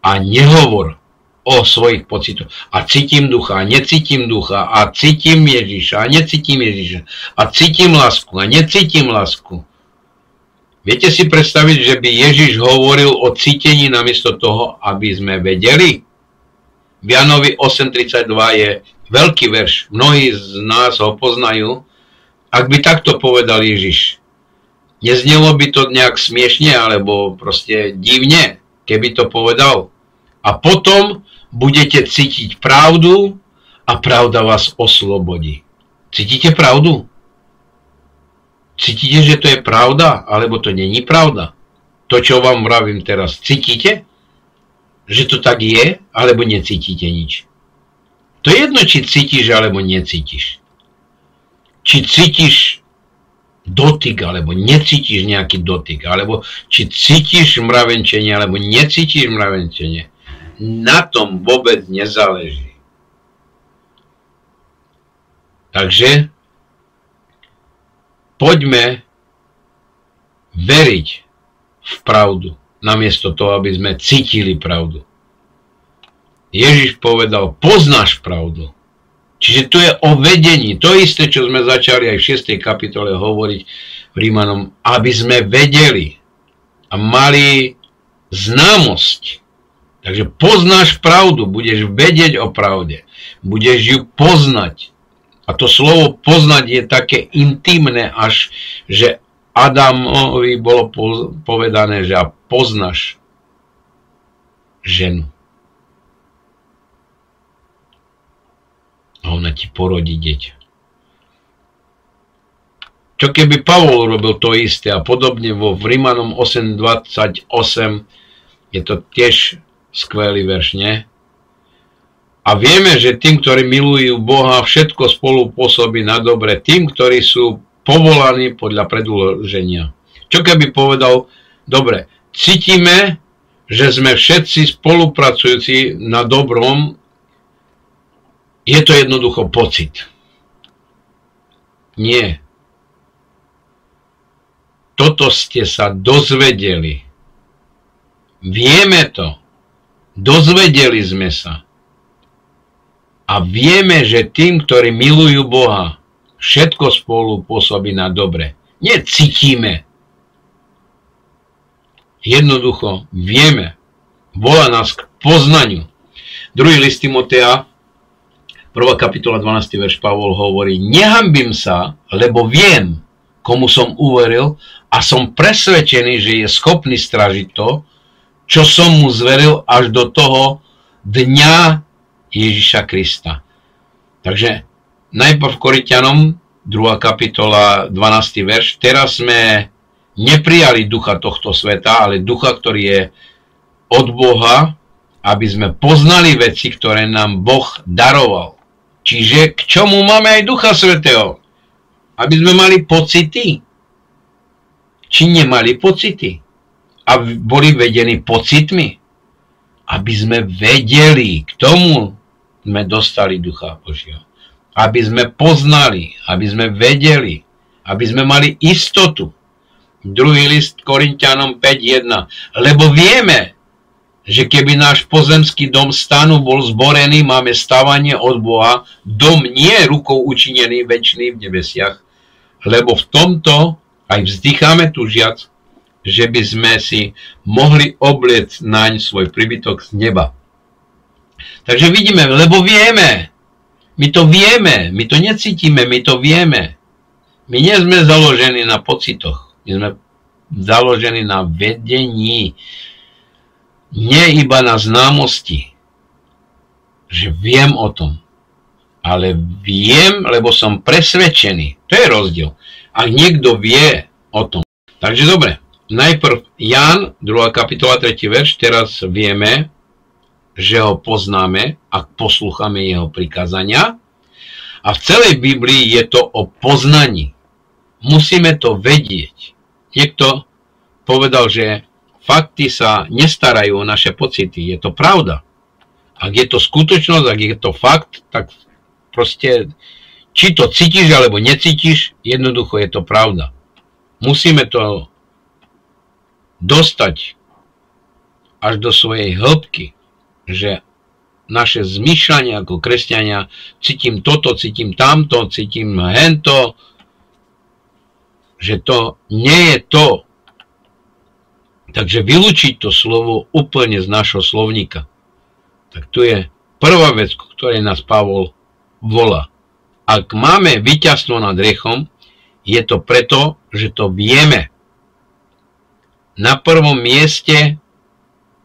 a nehovor o svojich pocitoch. A cítim ducha, a necítim ducha, a cítim Ježiša, a necítim Ježiša, a cítim lásku, a necítim lásku. Viete si predstaviť, že by Ježiš hovoril o cítení namiesto toho, aby sme vedeli? V Jánovi 8.32 je veľký verš. Mnohí z nás ho poznajú. Ak by takto povedal Ježiš, neznelo by to nejak smiešne alebo proste divne, keby to povedal. A potom budete cítiť pravdu a pravda vás oslobodí. Cítite pravdu? Cítite, že to je pravda, alebo to není pravda? To, čo vám vravím teraz, cítite? Že to tak je, alebo necítite nič? To je jedno, či cítiš, alebo necítiš. Či cítiš dotyk, alebo necítiš nejaký dotyk, alebo či cítiš mravenčenie, alebo necítiš mravenčenie. Na tom vôbec nezáleží. Takže poďme veriť v pravdu, namiesto toho, aby sme cítili pravdu. Ježiš povedal, poznáš pravdu. Čiže to je o vedení. To isté, čo sme začali aj v 6. kapitole hovoriť v Rímanom, aby sme vedeli. a mali známosť. Takže poznáš pravdu, budeš vedieť o pravde, budeš ju poznať. A to slovo poznať je také intimné, až že Adamovi bolo povedané, že poznáš ženu. A ona ti porodí dieťa. Čo keby Pavol robil to isté a podobne vo Rimanom 8.28, je to tiež skvelý verš, nie? A vieme, že tým, ktorí milujú Boha, všetko spolu pôsobí na dobre, tým, ktorí sú povolaní podľa predĺženia. Čo keby povedal, dobre, cítime, že sme všetci spolupracujúci na dobrom, je to jednoducho pocit. Nie. Toto ste sa dozvedeli. Vieme to. Dozvedeli sme sa. A vieme, že tým, ktorí milujú Boha, všetko spolu pôsobí na dobre. Nie cítime. Jednoducho vieme. Volá nás k poznaniu. Druhý list Timotea, 1. kapitola 12. verš, Pavol hovorí: nehanbím sa, lebo viem, komu som uveril a som presvedčený, že je schopný strážiť to, čo som mu zveril až do toho dňa Ježiša Krista. Takže najprv Korinťanom, 2. kapitola, 12. verš. Teraz sme neprijali ducha tohto sveta, ale ducha, ktorý je od Boha, aby sme poznali veci, ktoré nám Boh daroval. Čiže k čomu máme aj Ducha Svätého? Aby sme mali pocity. Či nemali pocity? A boli vedení pocitmi? Aby sme vedeli, k tomu sme dostali Ducha Božieho. Aby sme poznali, aby sme vedeli, aby sme mali istotu. Druhý list Korinťanom 5.1. Lebo vieme, že keby náš pozemský dom stanu bol zborený, máme stávanie od Boha, dom nie je rukou učinený, večný v nebesiach, lebo v tomto aj vzdycháme tužiac, že by sme si mohli obliecť naň svoj príbytok z neba. Takže vidíme, lebo vieme, my to necítime, my to vieme. My nie sme založení na pocitoch, my sme založení na vedení, nie iba na známosti, že viem o tom, ale viem, lebo som presvedčený. To je rozdiel. Ak niekto vie o tom. Takže dobre, najprv Ján, 2. kapitola, 3. verš, teraz vieme, že ho poznáme, ak poslúchame jeho prikázania. A v celej Biblii je to o poznaní. Musíme to vedieť. Niekto povedal, že fakty sa nestarajú o naše pocity. Je to pravda. Ak je to skutočnosť, ak je to fakt, tak proste, či to cítiš alebo necítiš, jednoducho je to pravda. Musíme to dostať až do svojej hĺbky, že naše zmýšľanie ako kresťania, cítim toto, cítim tamto, cítim hento, že to nie je to. Takže vylúčiť to slovo úplne z našho slovníka. Tak tu je prvá vec, ktorej nás Pavol volá. Ak máme víťazstvo nad hriechom, je to preto, že to vieme. Na prvom mieste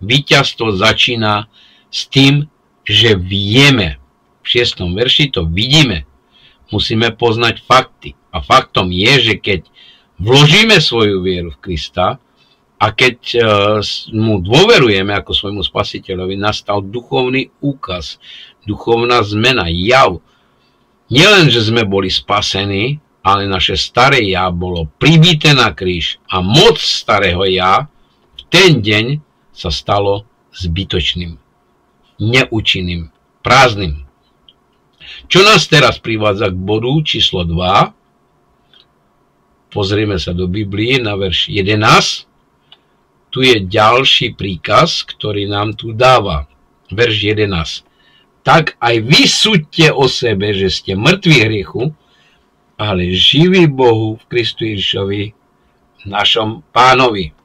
víťazstvo začína s tým, že vieme. V 6. verši to vidíme. Musíme poznať fakty. A faktom je, že keď vložíme svoju vieru v Krista a keď mu dôverujeme ako svojmu spasiteľovi, nastal duchovný úkaz, duchovná zmena, jav. Nielen, že sme boli spasení, ale naše staré ja bolo pribité na kríž a moc starého ja v ten deň sa stalo zbytočným, neúčinným, prázdnym. Čo nás teraz privádza k bodu číslo 2? Pozrieme sa do Biblie na verš 11. Tu je ďalší príkaz, ktorý nám tu dáva. Verš 11. Tak aj vy súďte o sebe, že ste mŕtvi hriechu, ale živí Bohu v Kristu Ježišovi, našom Pánovi.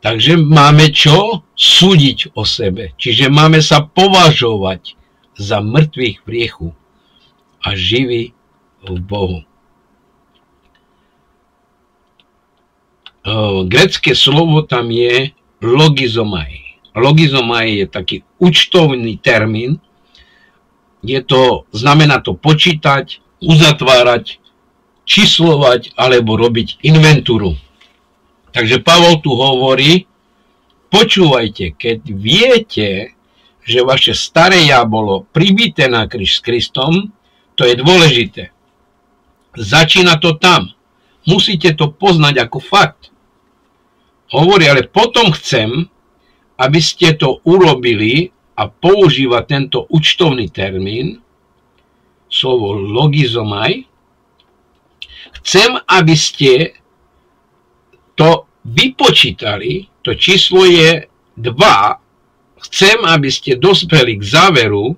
Takže máme čo? Súdiť o sebe. Čiže máme sa považovať za mŕtvych v hriechu a živý v Bohu. Grécke slovo tam je logizomai. Logizomai je taký účtovný termín. Znamená to počítať, uzatvárať, číslovať alebo robiť inventúru. Takže Pavol tu hovorí, počúvajte, keď viete, že vaše staré ja bolo pribité na kríž s Kristom, to je dôležité. Začína to tam. Musíte to poznať ako fakt. Hovorí, ale potom chcem, aby ste to urobili a používa tento účtovný termín, slovo logizomai. Chcem, aby ste to vypočítali, to číslo je 2. Chcem, aby ste dospeli k záveru,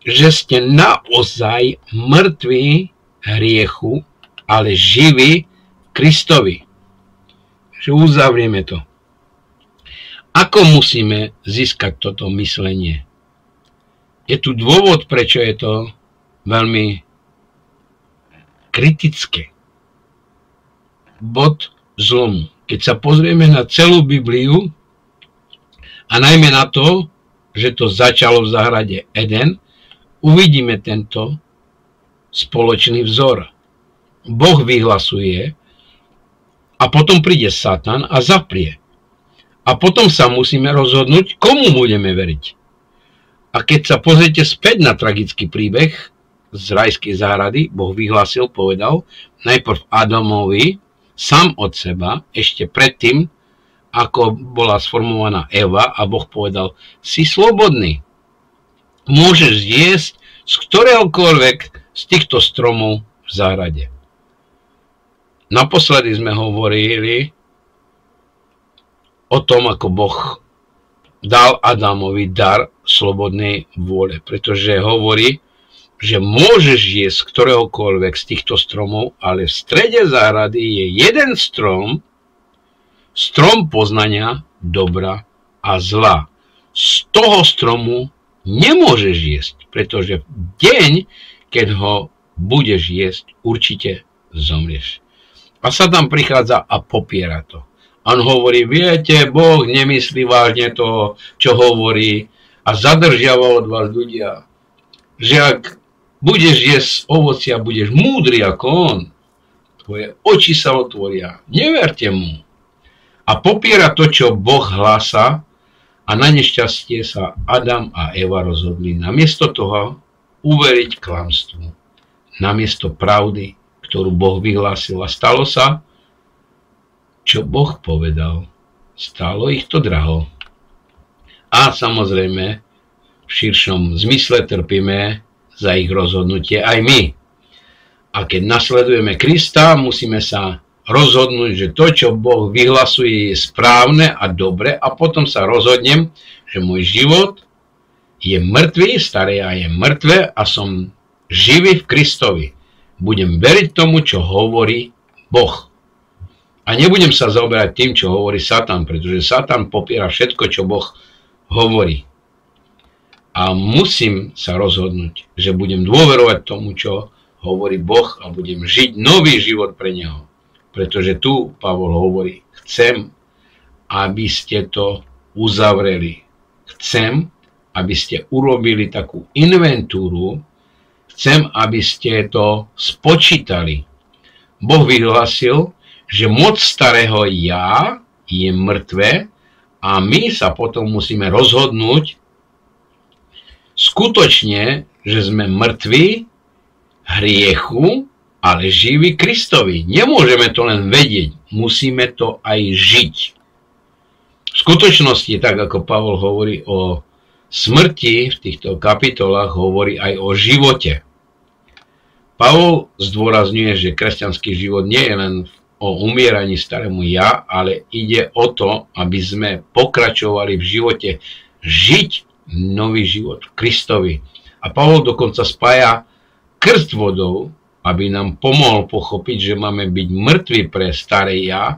že ste naozaj mŕtvi hriechu, ale živí Kristovi. Že uzavrieme to. Ako musíme získať toto myslenie? Je tu dôvod, prečo je to veľmi kritické. Bod zlomu. Keď sa pozrieme na celú Bibliu a najmä na to, že to začalo v záhrade Eden, uvidíme tento spoločný vzor. Boh vyhlasuje a potom príde Satan a zaprie. A potom sa musíme rozhodnúť, komu budeme veriť. A keď sa pozriete späť na tragický príbeh z rajskej záhrady, Boh vyhlásil, povedal, najprv Adamovi, sám od seba, ešte predtým, ako bola sformovaná Eva a Boh povedal, si slobodný. Môžeš jesť z ktoréhokoľvek z týchto stromov v záhrade. Naposledy sme hovorili o tom, ako Boh dal Adamovi dar slobodnej vôle, pretože hovorí, že môžeš jesť z ktoréhokoľvek z týchto stromov, ale v strede záhrady je jeden strom poznania dobra a zla. Z toho stromu nemôžeš jesť, pretože v deň, keď ho budeš jesť, určite zomrieš. A Satan prichádza a popiera to. On hovorí, viete, Boh nemyslí vážne to, čo hovorí a zadržiava od vás ľudia, že ak budeš jesť ovocia, budeš múdry ako on. Tvoje oči sa otvoria. Neverte mu. A popiera to, čo Boh hlása a na nešťastie sa Adam a Eva rozhodli namiesto toho uveriť klamstvu. Namiesto pravdy, ktorú Boh vyhlásil. A stalo sa, čo Boh povedal. Stálo ich to draho. A samozrejme, v širšom zmysle trpíme za ich rozhodnutie aj my. A keď nasledujeme Krista, musíme sa rozhodnúť, že to, čo Boh vyhlasuje, je správne a dobre a potom sa rozhodnem, že môj život je mŕtvý, staré ja je mŕtve a som živý v Kristovi. Budem veriť tomu, čo hovorí Boh. A nebudem sa zaoberať tým, čo hovorí Satan, pretože Satan popiera všetko, čo Boh hovorí. A musím sa rozhodnúť, že budem dôverovať tomu, čo hovorí Boh a budem žiť nový život pre Neho. Pretože tu Pavol hovorí, chcem, aby ste to uzavreli. Chcem, aby ste urobili takú inventúru, chcem, aby ste to spočítali. Boh vyhlásil, že moc starého ja je mŕtve a my sa potom musíme rozhodnúť, skutočne, že sme mŕtvi hriechu, ale živí Kristovi. Nemôžeme to len vedieť, musíme to aj žiť. V skutočnosti, tak ako Pavol hovorí o smrti v týchto kapitolách, hovorí aj o živote. Pavol zdôrazňuje, že kresťanský život nie je len o umieraní starému ja, ale ide o to, aby sme pokračovali v živote, žiť nový život v Kristovi. A Pavol dokonca spája krst vodou, aby nám pomohol pochopiť, že máme byť mŕtvi pre staré ja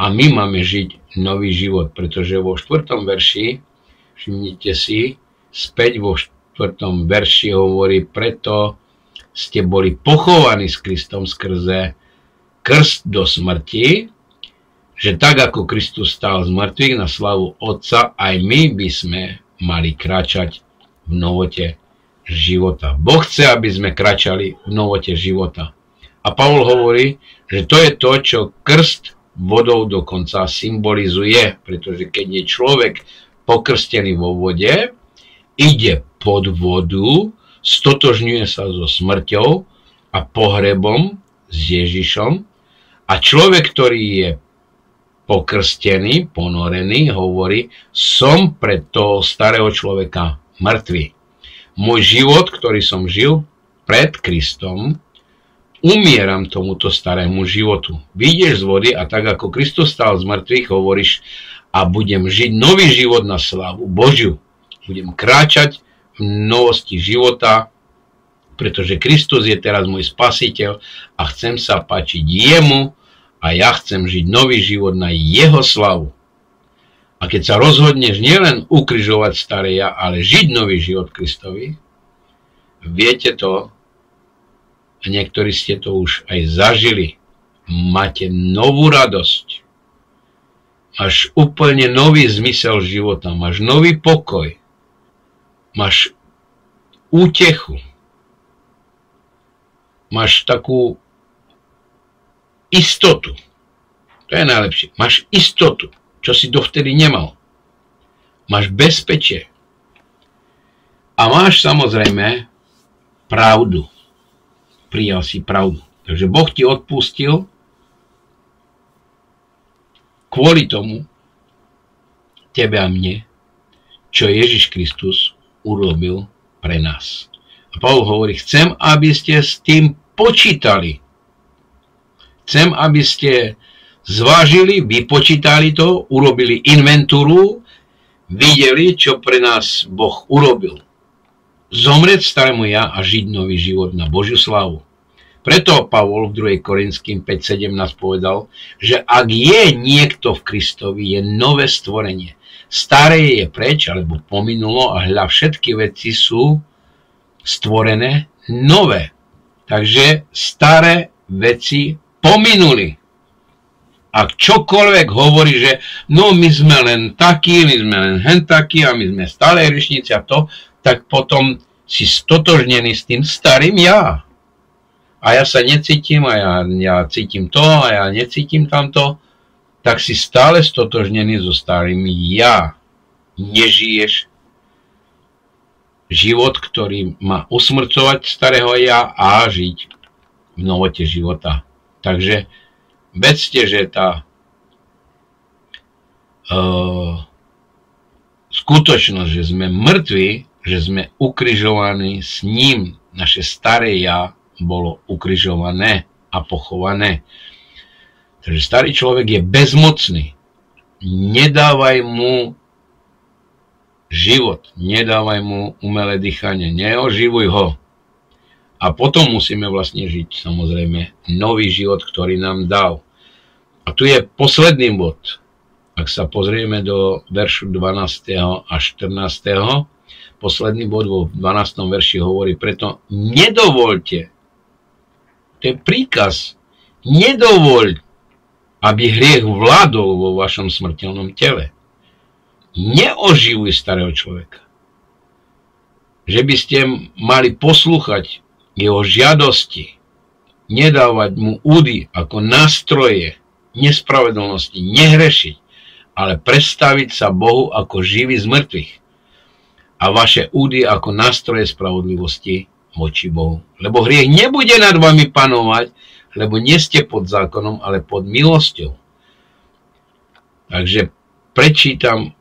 A my máme žiť nový život, pretože vo 4. verši, všimnite si, späť vo 4. verši hovorí, preto ste boli pochovaní s Kristom skrze krst do smrti, že tak ako Kristus stál z mŕtvych na slavu Otca, aj my by sme mali kráčať v novote života. Boh chce, aby sme kráčali v novote života. A Pavol hovorí, že to je to, čo krst vodou dokonca symbolizuje, pretože keď je človek pokrstený vo vode, ide pod vodu, stotožňuje sa so smrťou a pohrebom s Ježišom a človek, ktorý je pokrstený, ponorený, hovorí, som pre toho starého človeka mŕtvy. Môj život, ktorý som žil pred Kristom, umieram tomuto starému životu. Vyjdeš z vody a tak ako Kristus stál z mŕtvych, hovoríš, a budem žiť nový život na slávu Božiu. Budem kráčať v novosti života, pretože Kristus je teraz môj spasiteľ a chcem sa páčiť jemu a ja chcem žiť nový život na jeho slavu. A keď sa rozhodneš nielen ukrižovať staré ja, ale žiť nový život Kristovi, viete to, a niektorí ste to už aj zažili, máte novú radosť, máš úplne nový zmysel života, máš nový pokoj, máš útechu, máš takú istotu. To je najlepšie. Máš istotu, čo si dovtedy nemal. Máš bezpečie. A máš samozrejme pravdu. Prijal si pravdu. Takže Boh ti odpustil kvôli tomu, tebe a mne, čo Ježiš Kristus urobil pre nás. A Pavol hovorí, chcem, aby ste s tým počítali. Chcem, aby ste zvážili, vypočítali to, urobili inventúru, videli, čo pre nás Boh urobil. Zomrieť starému ja a žiť nový život na Božiu slávu. Preto Pavol v 2. Korinským 5.17 povedal, že ak je niekto v Kristovi, je nové stvorenie. Staré je preč, alebo pominulo a hľa všetky veci sú stvorené nové. Takže staré veci pominuli. Ak čokoľvek hovorí, že no my sme len takí, my sme len hen takí a my sme stále hriešnici a to, tak potom si stotožnený s tým starým ja. A ja sa necítim, a ja cítim to, a ja necítim tamto, tak si stále stotožnený so starým ja. Nežiješ život, ktorý má usmrcovať starého ja a žiť v novote života. Takže vedzte, že tá skutočnosť, že sme mŕtvi, že sme ukrižovaní s ním, naše staré ja bolo ukrižované a pochované. Takže starý človek je bezmocný. Nedávaj mu život, nedávaj mu umelé dýchanie, neoživuj ho. A potom musíme vlastne žiť, samozrejme, nový život, ktorý nám dal. A tu je posledný bod. Ak sa pozrieme do veršu 12. a 14. Posledný bod vo 12. verši hovorí, preto nedovoľte, to je príkaz, nedovoľ, aby hriech vládol vo vašom smrteľnom tele. Neoživuj starého človeka. Že by ste mali poslúchať jeho žiadosti, nedávať mu údy ako nástroje nespravedlnosti, nehrešiť, ale predstaviť sa Bohu ako živý z mŕtvych a vaše údy ako nástroje spravodlivosti voči Bohu. Lebo hriech nebude nad vami panovať, lebo nie ste pod zákonom, ale pod milosťou. Takže prečítam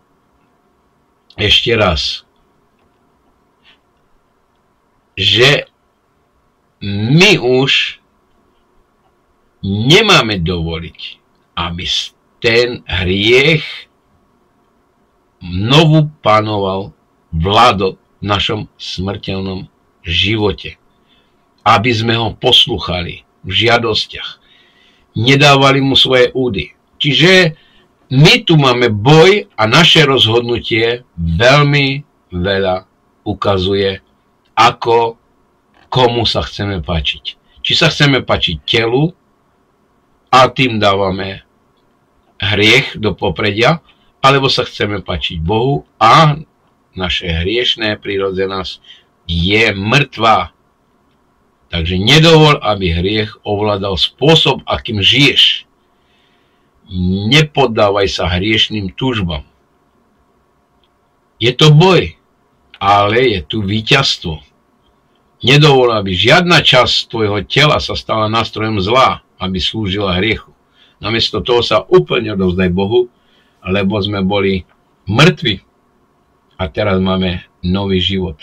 ešte raz, že my už nemáme dovoliť, aby ten hriech znovu panoval, vládol v našom smrteľnom živote. Aby sme ho poslúchali v žiadostiach. Nedávali mu svoje údy. Čiže my tu máme boj a naše rozhodnutie veľmi veľa ukazuje, ako komu sa chceme páčiť. Či sa chceme páčiť telu a tým dávame hriech do popredia, alebo sa chceme páčiť Bohu a naše hriešné prirodzenosť je mŕtva. Takže nedovol, aby hriech ovládal spôsob, akým žiješ. Nepoddávaj sa hriešným túžbám. Je to boj, ale je tu víťazstvo. Nedovol, aby žiadna časť tvojho tela sa stala nástrojom zla, aby slúžila hriechu. Namiesto toho sa úplne odovzdaj Bohu, lebo sme boli mŕtvi a teraz máme nový život.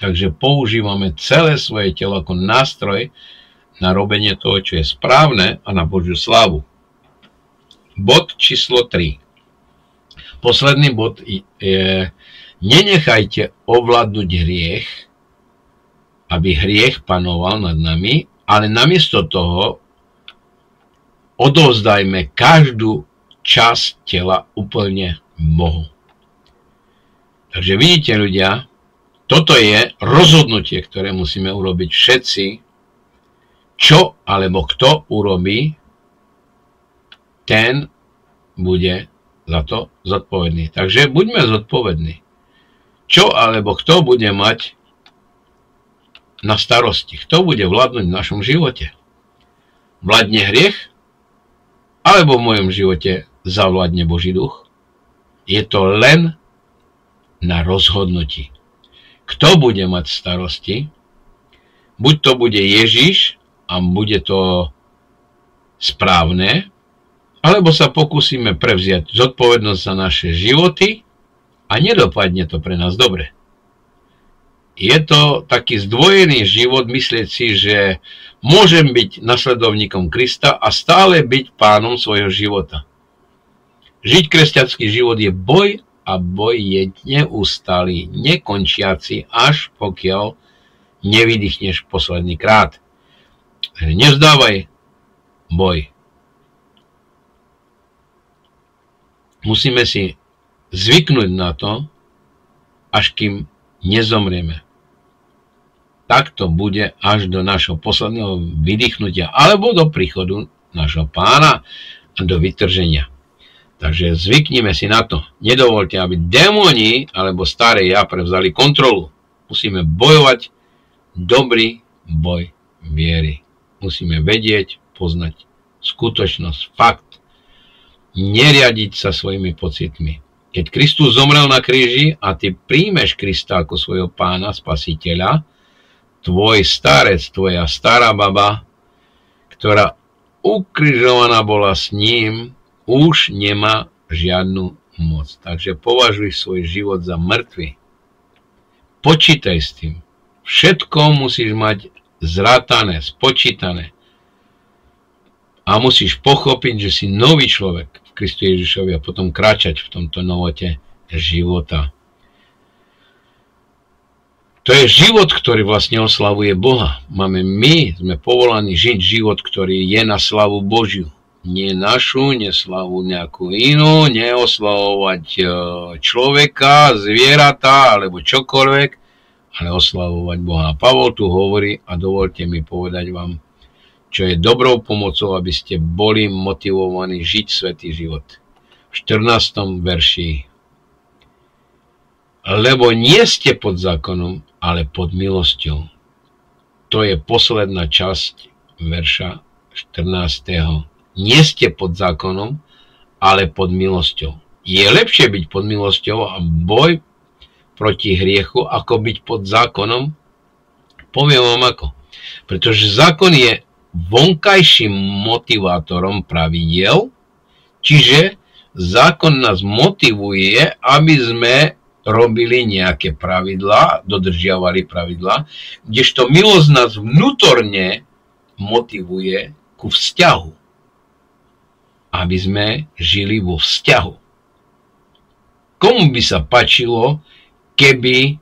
Takže používame celé svoje telo ako nástroj na robenie toho, čo je správne a na Božiu slávu. Bod číslo 3. Posledný bod je: nenechajte ovládnuť hriech, aby hriech panoval nad nami, ale namiesto toho odovzdajme každú časť tela úplne Bohu. Takže vidíte, ľudia, toto je rozhodnutie, ktoré musíme urobiť všetci. Čo alebo kto urobí, ten bude za to zodpovedný. Takže buďme zodpovední. Čo alebo kto bude mať na starosti? Kto bude vládnuť v našom živote? Vládne hriech? Alebo v mojom živote zavládne Boží duch? Je to len na rozhodnutí. Kto bude mať starosti? Buď to bude Ježiš a bude to správne, alebo sa pokúsime prevziať zodpovednosť za naše životy a nedopadne to pre nás dobre. Je to taký zdvojený život myslieť si, že môžem byť nasledovníkom Krista a stále byť pánom svojho života. Žiť kresťanský život je boj a boj je neustály, nekončiaci, až pokiaľ nevydýchneš posledný krát. Nevzdávaj boj. Musíme si zvyknúť na to, až kým nezomrieme. Tak to bude až do našho posledného vydýchnutia alebo do príchodu nášho pána a do vytrženia. Takže zvyknime si na to. Nedovolte, aby démoni alebo staré ja prevzali kontrolu. Musíme bojovať dobrý boj viery. Musíme vedieť, poznať skutočnosť, fakt. Neriadiť sa svojimi pocitmi. Keď Kristus zomrel na kríži a ty príjmeš Krista ako svojho pána, spasiteľa, tvoj starec, tvoja stará baba, ktorá ukrižovaná bola s ním, už nemá žiadnu moc. Takže považuj svoj život za mŕtvy. Počítaj s tým. Všetko musíš mať zrátané, spočítané. A musíš pochopiť, že si nový človek v Kristu Ježišovi a potom kráčať v tomto novote života. To je život, ktorý vlastne oslavuje Boha. Sme povolaní žiť život, ktorý je na slavu Božiu. Nie našu, neslavu nejakú inú, neoslavovať človeka, zvieratá alebo čokoľvek, ale oslavovať Boha. Pavol tu hovorí, a dovolte mi povedať vám, čo je dobrou pomocou, aby ste boli motivovaní žiť svätý život. V 14. verši. Lebo nie ste pod zákonom, ale pod milosťou. To je posledná časť verša 14. Nie ste pod zákonom, ale pod milosťou. Je lepšie byť pod milosťou a boj proti hriechu, ako byť pod zákonom? Poviem vám ako. Pretože zákon je vonkajším motivátorom pravidiel, čiže zákon nás motivuje, aby sme robili nejaké pravidlá, dodržiavali pravidlá, kdežto milosť nás vnútorne motivuje ku vzťahu. Aby sme žili vo vzťahu. Komu by sa páčilo, keby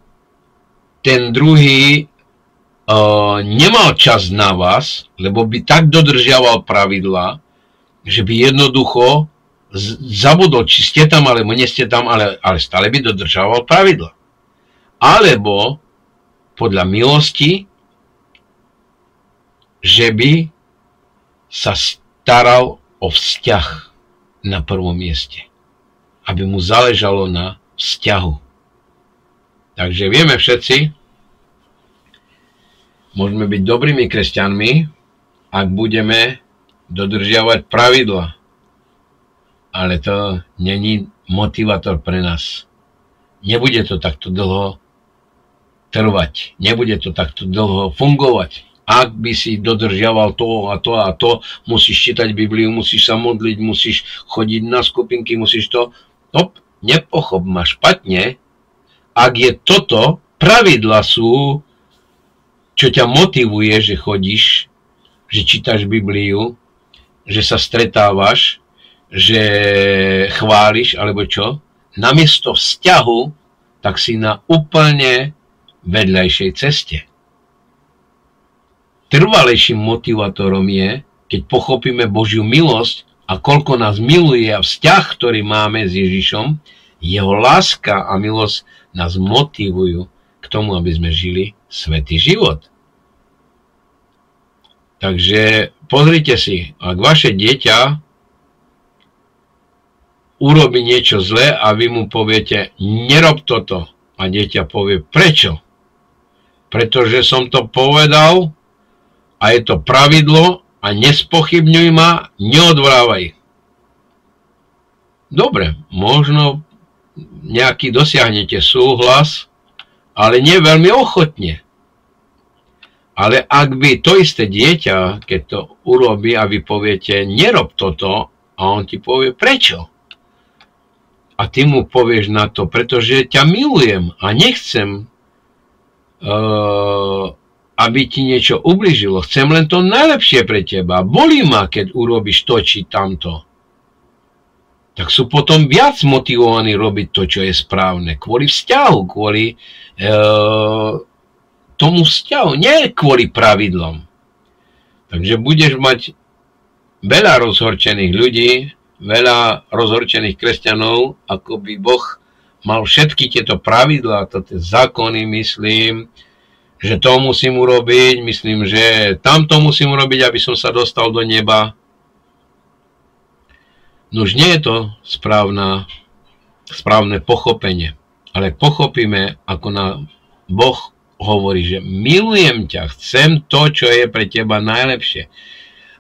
ten druhý nemal čas na vás, lebo by tak dodržiaval pravidlá, že by jednoducho zabudol, či ste tam, alebo nie ste tam, ale stále by dodržával pravidla. Alebo podľa milosti, že by sa staral o vzťah na prvom mieste. Aby mu záležalo na vzťahu. Takže vieme všetci, môžeme byť dobrými kresťanmi, ak budeme dodržiavať pravidla. Ale to není motivátor pre nás. Nebude to takto dlho trvať. Nebude to takto dlho fungovať. Ak by si dodržiaval to a to a to, musíš čítať Bibliu, musíš sa modliť, musíš chodiť na skupinky, musíš to... Nepochop ma špatne. Ak je toto, pravidla sú, čo ťa motivuje, že chodíš, že čítaš Bibliu, že sa stretávaš, že chváliš, alebo čo, namiesto vzťahu, tak si na úplne vedľajšej ceste. Trvalejším motivátorom je, keď pochopíme Božiu milosť a koľko nás miluje a vzťah, ktorý máme s Ježišom, jeho láska a milosť nás motivujú k tomu, aby sme žili svätý život. Takže pozrite si, ak vaše dieťa urobí niečo zlé a vy mu poviete, nerob toto. A dieťa povie, prečo? Pretože som to povedal a je to pravidlo a nespochybňuj ma, neodvrávaj. Dobre, možno nejaký dosiahnete súhlas, ale nie veľmi ochotne. Ale ak by to isté dieťa, keď to urobí a vy poviete, nerob toto, a on ti povie, prečo? A ty mu povieš na to, pretože ťa milujem a nechcem, aby ti niečo ubližilo. Chcem len to najlepšie pre teba. Bolí ma, keď urobíš to či tamto. Tak sú potom viac motivovaní robiť to, čo je správne. Kvôli vzťahu, kvôli tomu vzťahu, nie kvôli pravidlom. Takže budeš mať veľa rozhorčených ľudí, veľa rozhorčených kresťanov, ako by Boh mal všetky tieto pravidlá, tieto zákony, myslím, že to musím urobiť, myslím, že tamto musím urobiť, aby som sa dostal do neba. Nož nie je to správne pochopenie, ale pochopíme, ako nám Boh hovorí, že milujem ťa, chcem to, čo je pre teba najlepšie.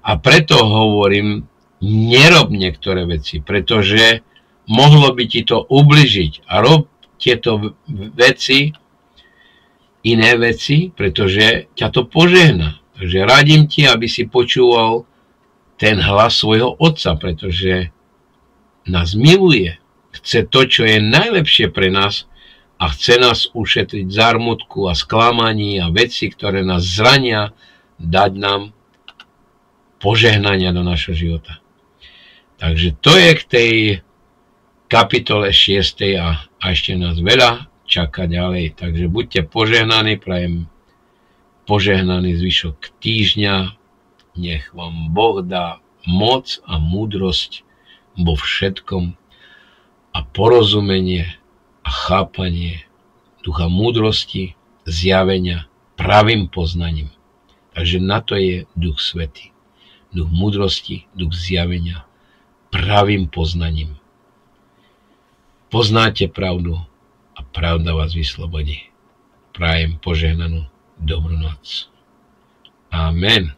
A preto hovorím, nerob niektoré veci, pretože mohlo by ti to ubližiť. A rob tieto veci, iné veci, pretože ťa to požehná. Takže radím ti, aby si počúval ten hlas svojho otca, pretože nás miluje. Chce to, čo je najlepšie pre nás a chce nás ušetriť zármutku a sklamaní a veci, ktoré nás zrania, dať nám požehnania do našho života. Takže to je k tej kapitole 6. a ešte nás veľa čaká ďalej. Takže buďte požehnaní, prajem požehnaný zvyšok týždňa. Nech vám Boh dá moc a múdrosť vo všetkom a porozumenie a chápanie ducha múdrosti, zjavenia pravým poznaním. Takže na to je Duch Svätý. Duch múdrosti, duch zjavenia pravým poznaním. Poznáte pravdu a pravda vás vyslobodí. Prajem požehnanú dobrú noc. Amen.